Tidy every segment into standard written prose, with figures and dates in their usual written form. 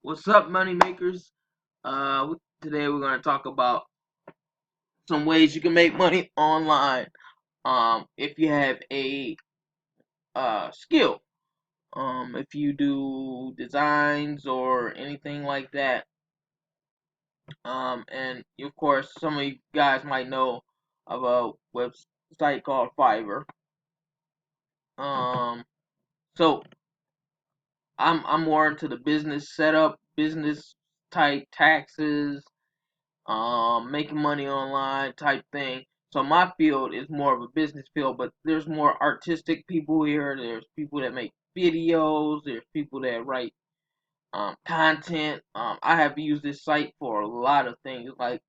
What's up, money makers? Today we're going to talk about some ways you can make money online. If you have a skill, if you do designs or anything like that, and of course, some of you guys might know of a website called Fivver. Um, so I'm more into the business setup, business type taxes, making money online type thing. So my field is more of a business field, but there's more artistic people here. There's people that make videos. There's people that write content. I have used this site for a lot of things, like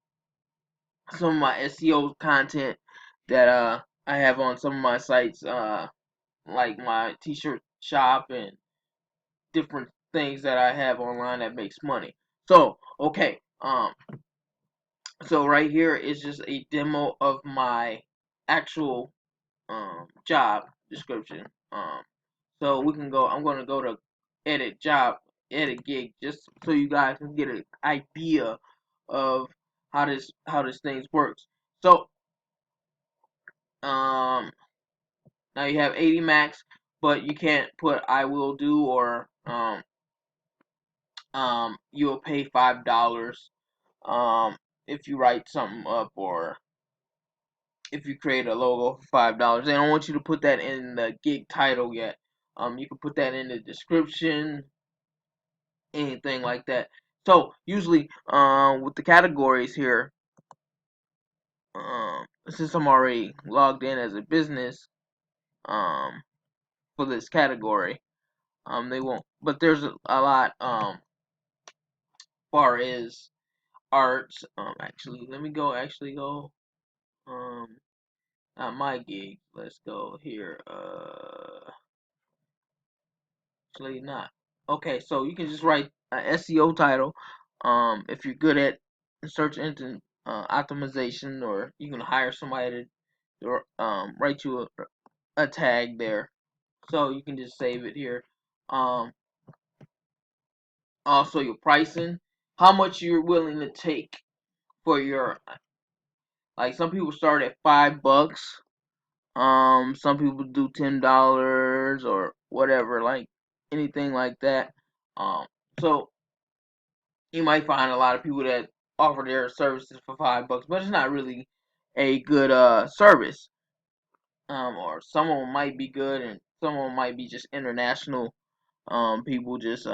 some of my SEO content that I have on some of my sites, like my t-shirt shop and different things that I have online that makes money. So okay, so right here is just a demo of my actual job description. So we can go. I'm going to go to edit job, edit gig, just so you guys can get an idea of how this thing works. So um, now you have 80 max, but you can't put I will do or you'll pay $5 if you write something up or if you create a logo for $5. They don't want you to put that in the gig title yet. You can put that in the description, anything like that. So usually, with the categories here, since I'm already logged in as a business, um, for this category, they won't. But there's a lot, far as arts. Actually, let me go. Actually, go. Um, Not my gig. Let's go here. Actually not. Okay, so you can just write an SEO title. If you're good at search engine optimization, or you can hire somebody to write you a tag there. So you can just save it here. Um, Also your pricing, how much you're willing to take for your, like some people start at $5. Some people do $10 or whatever, like anything like that. So you might find a lot of people that offer their services for $5, but it's not really a good service. Or some of them might be good, and some of them might be just international people just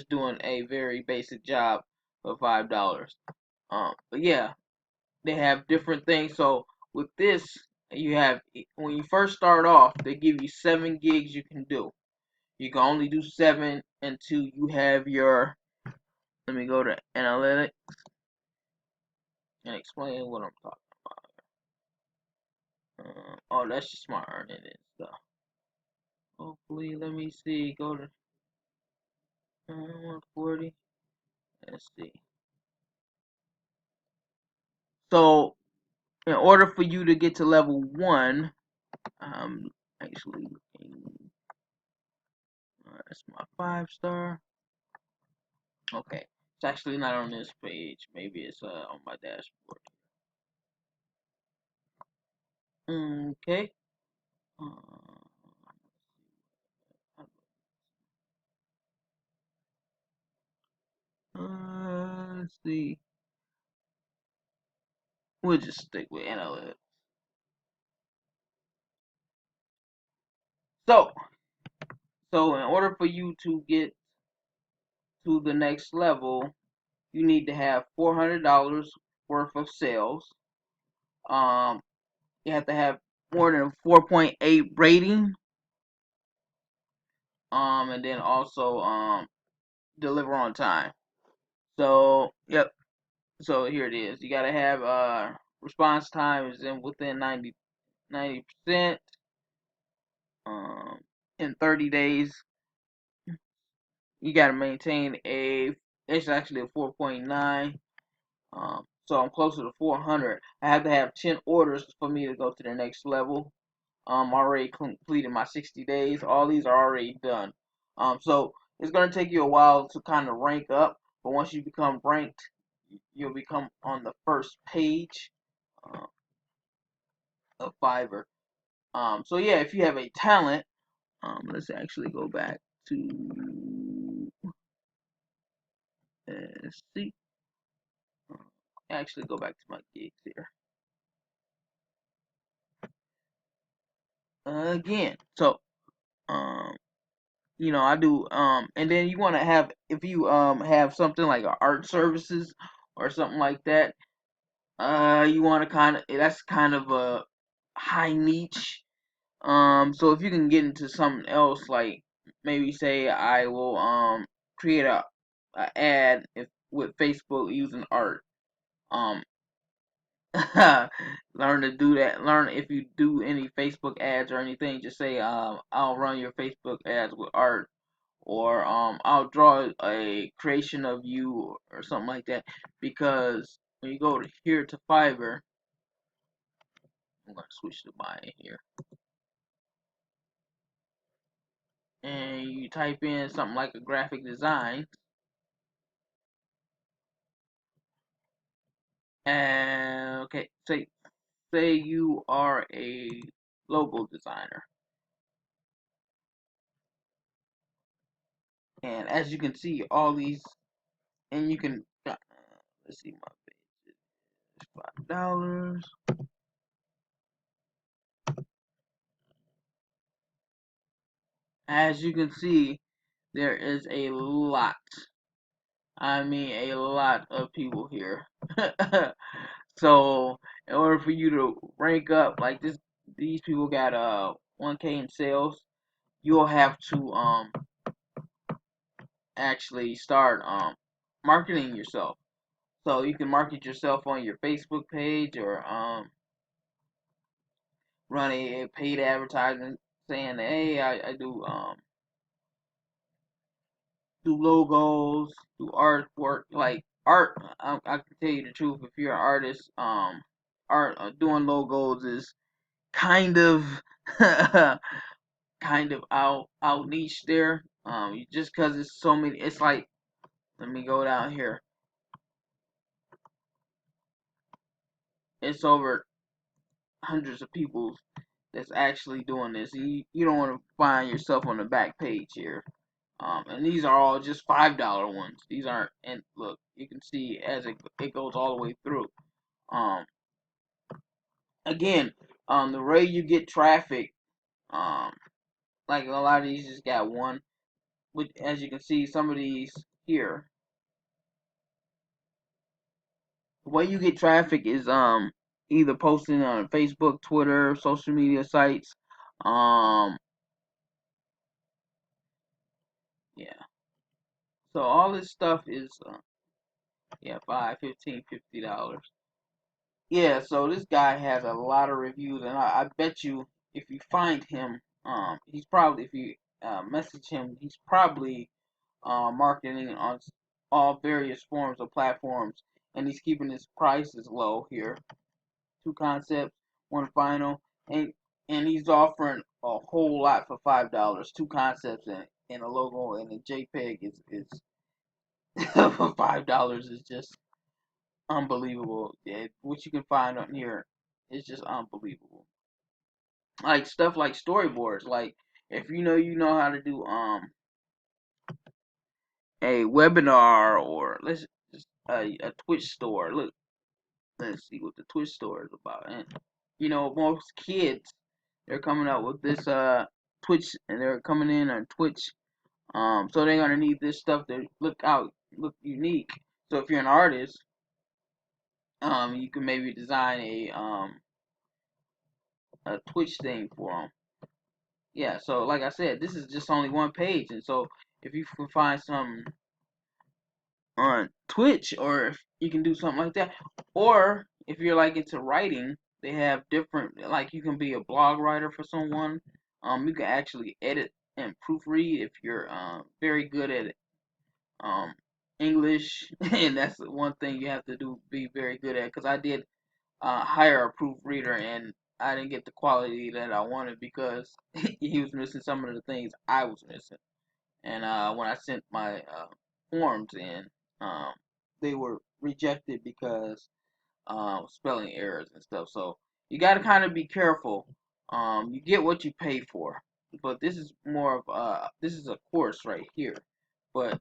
doing a very basic job for $5. But yeah, they have different things. So with this, you have, when you first start off, they give you 7 gigs you can do. You can only do 7 until you have your. Let me go to analytics and explain what I'm talking about. Oh, that's just my earning and stuff. Hopefully, let me see. Go to 140. Let's see. So, in order for you to get to level 1, actually, that's my 5-star. Okay, it's actually not on this page. Maybe it's on my dashboard. Okay. Uh, let's see. We'll just stick with analytics. So, in order for you to get to the next level, you need to have $400 worth of sales. Um, you have to have more than a 4.8 rating. And then also deliver on time. So, yep. So here it is. You gotta have response time is within 90%, in 30 days. You gotta maintain It's actually a 4.9. So I'm closer to 400. I have to have 10 orders for me to go to the next level. Already completed my 60 days. All these are already done. So it's gonna take you a while to kind of rank up, but once you become ranked, you'll become on the first page uh, of Fiverr. So yeah, if you have a talent, let's actually go back to see. Actually, go back to my gigs here again. So um, I do and then you want to have, if you have something like art services or something like that, you want to kind of, that's kind of a high niche. So if you can get into something else, like maybe say I will create a ad if with Facebook using art. Um Learn to do that. Learn, if you do any Facebook ads or anything, just say I'll run your Facebook ads with art, or I'll draw a creation of you or something like that. Because when you go to here to Fiverr, I'm gonna switch to mine here, and you type in something like a graphic design, and okay, say you are a logo designer, and as you can see, all these, and you can let's see, my page is $5. As you can see, there is a lot. I mean, a lot of people here. So, in order for you to rank up like this, these people got 1K in sales. You'll have to actually start marketing yourself. So you can market yourself on your Facebook page, or run a paid advertisement saying, "Hey, I do logos, do artwork, like art." I can tell you the truth. If you're an artist, art doing logos is kind of kind of out niche there. Just because it's so many. It's like, let me go down here. It's over hundreds of people that's actually doing this. You don't want to find yourself on the back page here. And these are all just $5 ones. These aren't. And look, you can see as it goes all the way through. Um, Again, the way you get traffic, um, like a lot of these just got one. Which, as you can see, some of these here, the way you get traffic is either posting on Facebook, Twitter, social media sites. Um, yeah. So all this stuff is yeah, 5, 15, $50. Yeah, so this guy has a lot of reviews, and I bet you if you find him, he's probably, if you message him, he's probably marketing on all various forms of platforms, and he's keeping his prices low here. 2 concepts, one final, and he's offering a whole lot for $5. 2 concepts and a logo and a JPEG is for $5 is just unbelievable. Yeah, what you can find on here is just unbelievable. Like stuff like storyboards. Like if you know how to do a webinar, or let's just a Twitch store. Look, let's see what the Twitch store is about. And most kids, they're coming out with this Twitch, and they're coming in on Twitch. So they're gonna need this stuff to look unique. So if you're an artist, you can maybe design a Twitch thing for them. Yeah, so like I said, this is just only one page, and so if you can find some on Twitch, or if you can do something like that, or if you're like into writing, they have different, like you can be a blog writer for someone. You can actually edit and proofread if you're very good at it. Um, English, and that's one thing you have to do be very good at. Because I did hire a proofreader, and I didn't get the quality that I wanted because he was missing some of the things I was missing. And when I sent my forms in, um, they were rejected because spelling errors and stuff. So you got to kind of be careful. You get what you pay for, but this is more of this is a course right here. But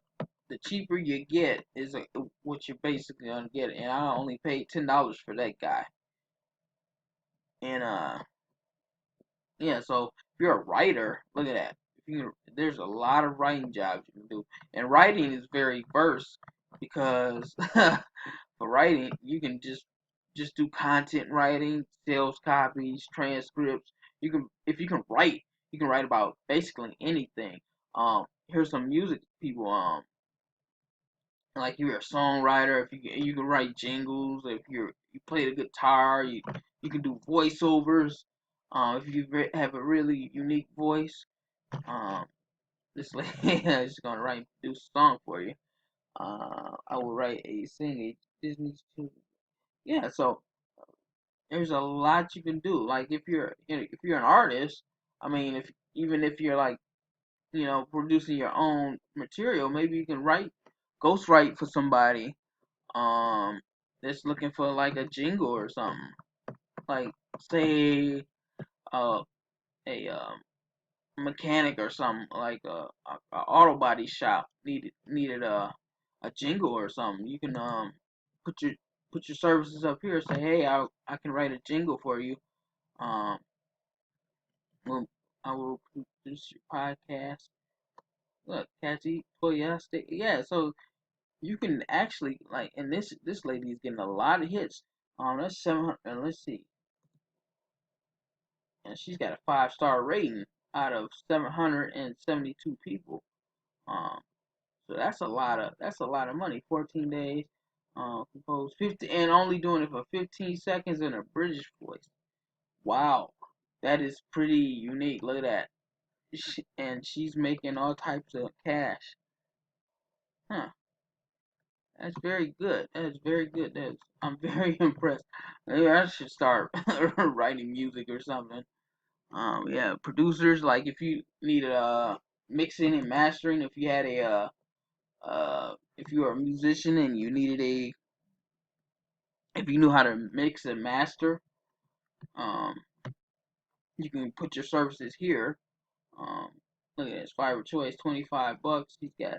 the cheaper you get is what you're basically gonna get. And I only paid $10 for that guy. And yeah, so if you're a writer, look at that. There's a lot of writing jobs you can do, and writing is very verse because for writing you can just do content writing, sales copies, transcripts. You can if you can write about basically anything. Here's some music people. Like you're a songwriter, if you can write jingles, if you play the guitar, you can do voiceovers. If you have a really unique voice, um, this lady is gonna write and produce a song for you. I will write sing a Disney children. Yeah, so there's a lot you can do. Like if you're an artist, I mean, if even if you're like producing your own material, maybe you can ghostwrite for somebody um that's looking for like a jingle or something. Like say uh a mechanic or something like a auto body shop needed a jingle or something. You can put your put your services up here. Say, hey, I can write a jingle for you. Um, well, I will produce your podcast. Look, catchy, enthusiastic. Yeah, so you can actually like, and this lady is getting a lot of hits. That's 700. Let's see, and she's got a 5-star rating out of 772 people. Um, so that's a lot of money. 14 days. Compose 50 and only doing it for 15 seconds in a British voice. Wow, that is pretty unique. Look at that. And she's making all types of cash. Huh. That's very good. That is very good. I'm very impressed. Maybe I should start writing music or something. Yeah, producers like if you need mixing and mastering, if you had if you were a musician and you needed if you knew how to mix and master, um, you can put your services here. Um, Look at this, Fiverr Choice, $25. He's got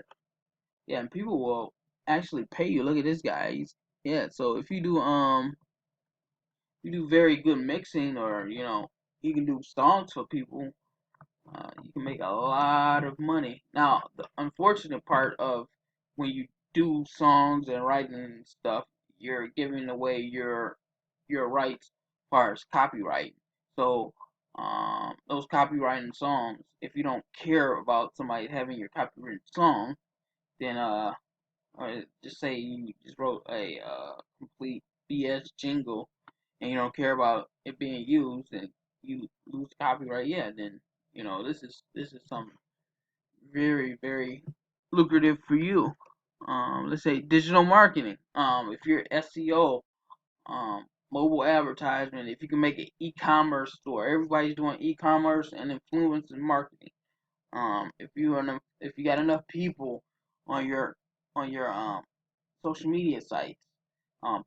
yeah, and people will actually pay you. Look at this guy. Yeah. So if you do very good mixing, or you can do songs for people, you can make a lot of money. Now, the unfortunate part of when you do songs and writing and stuff, you're giving away your rights as far as copyright. So, those copyrighted songs, if you don't care about somebody having your copyrighted song, then or just say you just wrote a complete BS jingle and you don't care about it being used and you lose copyright, yeah, then this is something very very lucrative for you. Let's say digital marketing. If you're SEO, mobile advertisement. If you can make an e-commerce store, everybody's doing e-commerce and influence and marketing. If you got enough people on your social media sites,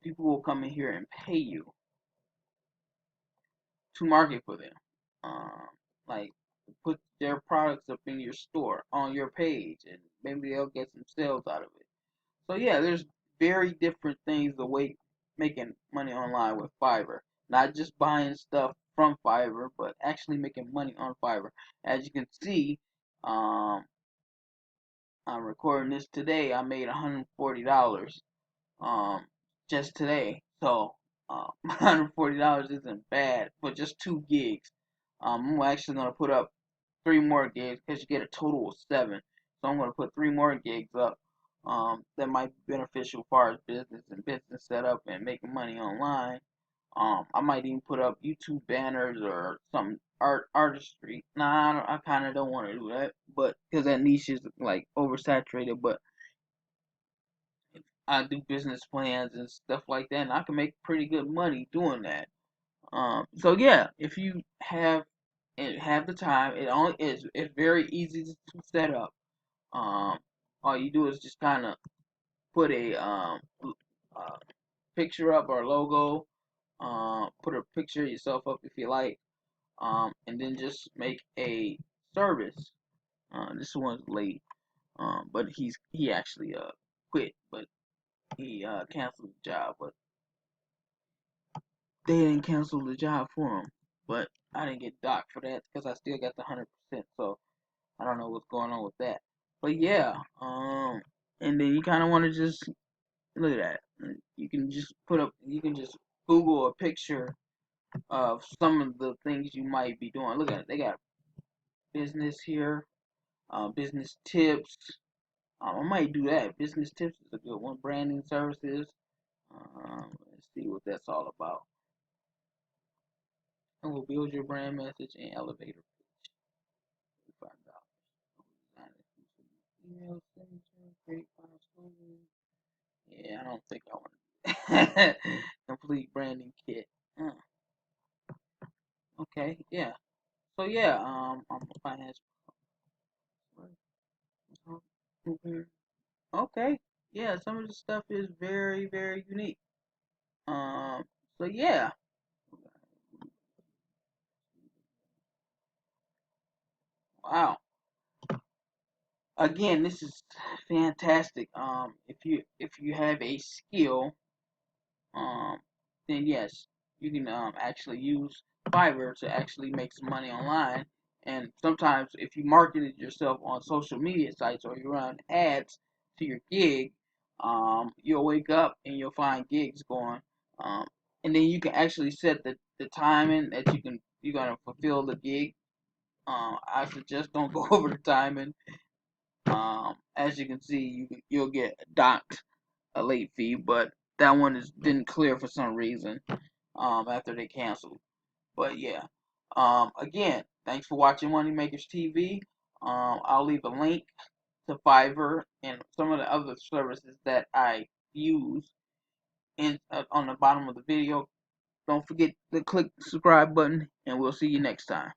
people will come in here and pay you to market for them. Um, like put their products up in your store on your page, and maybe they'll get some sales out of it. So yeah, there's very different things the way making money online with Fiverr. Not just buying stuff from Fiverr, but actually making money on Fiverr. As you can see, um, I'm recording this today. I made $140 just today. So $140 isn't bad for just 2 gigs. I'm actually gonna put up 3 more gigs because you get a total of 7. So I'm gonna put 3 more gigs up. That might be beneficial as far as business and business setup and making money online. I might even put up YouTube banners or some artistry. Nah, I kind of don't, want to do that, but because that niche is like oversaturated. But I do business plans and stuff like that, and I can make pretty good money doing that. So yeah, if you have the time, it's very easy to set up. Um, all you do is just kind of put a uh, picture up or logo. Put a picture of yourself up if you like. And then just make a service. This one's late. But he actually quit, but he canceled the job. But they didn't cancel the job for him. But I didn't get docked for that because I still got the 100%. So I don't know what's going on with that. But yeah, and then you kind of want to just look at that. You can just you can just Google a picture of some of the things you might be doing. Look at it. They got business here, business tips. I might do that. Business tips is a good one. Branding services. Let's see what that's all about. And we'll build your brand message and elevator pitch. $5. Email signature, create file slogan. Yeah, I don't think I want to do that. Complete branding kit. Okay, yeah. So yeah, I'm a finance. Okay, yeah. Some of the stuff is very, very unique. Um, so yeah. Wow. Again, this is fantastic. If you have a skill, um, then yes, you can actually use Fiverr to actually make some money online. And sometimes, if you marketed yourself on social media sites or you run ads to your gig, you'll wake up and you'll find gigs going. Um, and then you can actually set the timing that you're gonna fulfill the gig. I suggest don't go over the timing. As you can see, you'll get docked a late fee, but that one didn't clear for some reason. After they canceled. But yeah. Again, thanks for watching Moneymakers TV. I'll leave a link to Fiverr and some of the other services that I use in on the bottom of the video. Don't forget to click the subscribe button, and we'll see you next time.